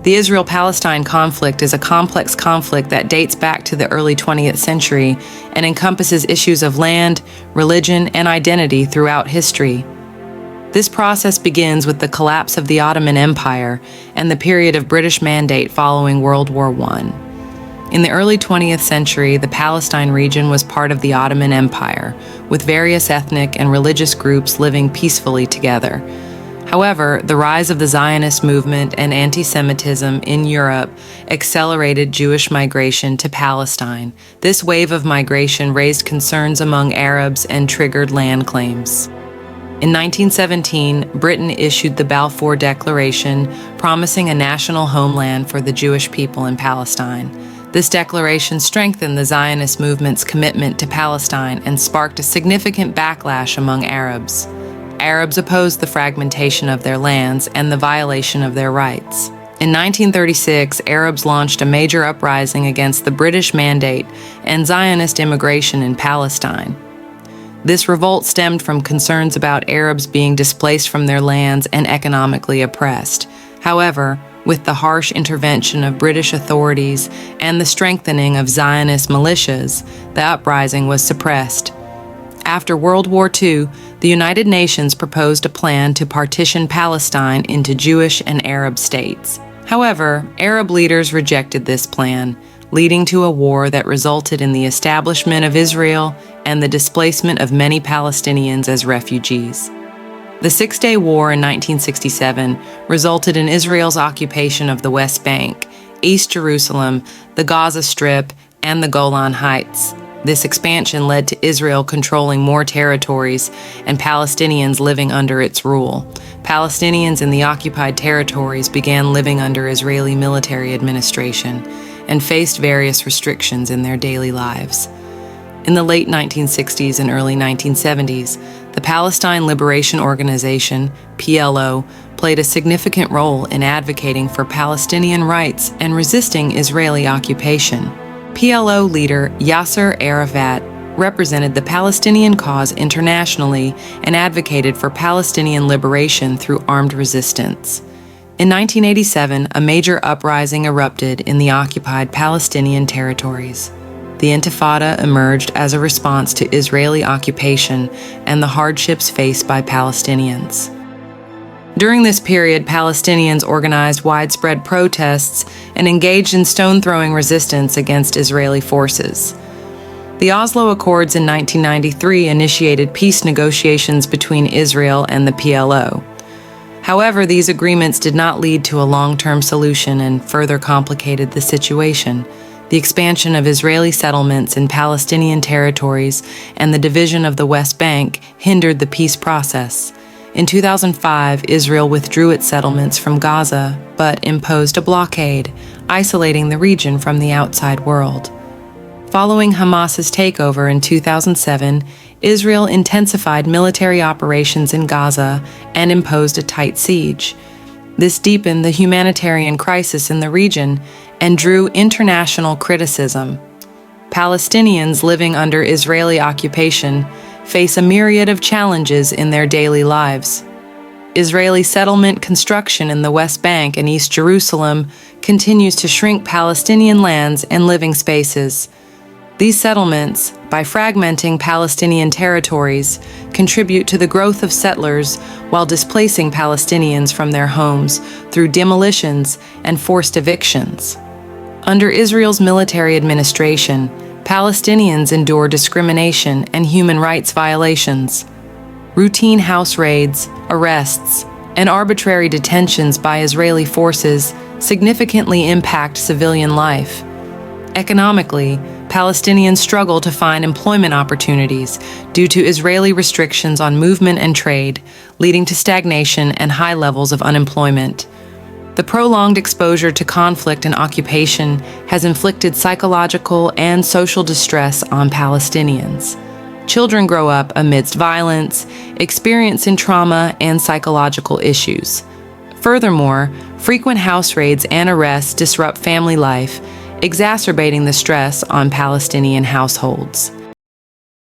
The Israel-Palestine conflict is a complex conflict that dates back to the early 20th century and encompasses issues of land, religion, and identity throughout history. This process begins with the collapse of the Ottoman Empire and the period of British mandate following World War I. In the early 20th century, the Palestine region was part of the Ottoman Empire, with various ethnic and religious groups living peacefully together. However, the rise of the Zionist movement and anti-Semitism in Europe accelerated Jewish migration to Palestine. This wave of migration raised concerns among Arabs and triggered land claims. In 1917, Britain issued the Balfour Declaration, promising a national homeland for the Jewish people in Palestine. This declaration strengthened the Zionist movement's commitment to Palestine and sparked a significant backlash among Arabs. Arabs opposed the fragmentation of their lands and the violation of their rights. In 1936, Arabs launched a major uprising against the British mandate and Zionist immigration in Palestine. This revolt stemmed from concerns about Arabs being displaced from their lands and economically oppressed. However, with the harsh intervention of British authorities and the strengthening of Zionist militias, the uprising was suppressed. After World War II, the United Nations proposed a plan to partition Palestine into Jewish and Arab states. However, Arab leaders rejected this plan, leading to a war that resulted in the establishment of Israel and the displacement of many Palestinians as refugees. The Six-Day War in 1967 resulted in Israel's occupation of the West Bank, East Jerusalem, the Gaza Strip, and the Golan Heights. This expansion led to Israel controlling more territories and Palestinians living under its rule. Palestinians in the occupied territories began living under Israeli military administration and faced various restrictions in their daily lives. In the late 1960s and early 1970s, the Palestine Liberation Organization, PLO, played a significant role in advocating for Palestinian rights and resisting Israeli occupation. PLO leader Yasser Arafat represented the Palestinian cause internationally and advocated for Palestinian liberation through armed resistance. In 1987, a major uprising erupted in the occupied Palestinian territories. The Intifada emerged as a response to Israeli occupation and the hardships faced by Palestinians. During this period, Palestinians organized widespread protests and engaged in stone-throwing resistance against Israeli forces. The Oslo Accords in 1993 initiated peace negotiations between Israel and the PLO. However, these agreements did not lead to a long-term solution and further complicated the situation. The expansion of Israeli settlements in Palestinian territories and the division of the West Bank hindered the peace process. In 2005, Israel withdrew its settlements from Gaza, but imposed a blockade, isolating the region from the outside world. Following Hamas's takeover in 2007, Israel intensified military operations in Gaza and imposed a tight siege. This deepened the humanitarian crisis in the region and drew international criticism. Palestinians living under Israeli occupation face a myriad of challenges in their daily lives. Israeli settlement construction in the West Bank and East Jerusalem continues to shrink Palestinian lands and living spaces. These settlements, by fragmenting Palestinian territories, contribute to the growth of settlers while displacing Palestinians from their homes through demolitions and forced evictions. Under Israel's military administration, Palestinians endure discrimination and human rights violations. Routine house raids, arrests, and arbitrary detentions by Israeli forces significantly impact civilian life. Economically, Palestinians struggle to find employment opportunities due to Israeli restrictions on movement and trade, leading to stagnation and high levels of unemployment. The prolonged exposure to conflict and occupation has inflicted psychological and social distress on Palestinians. Children grow up amidst violence, experiencing trauma and psychological issues. Furthermore, frequent house raids and arrests disrupt family life, exacerbating the stress on Palestinian households.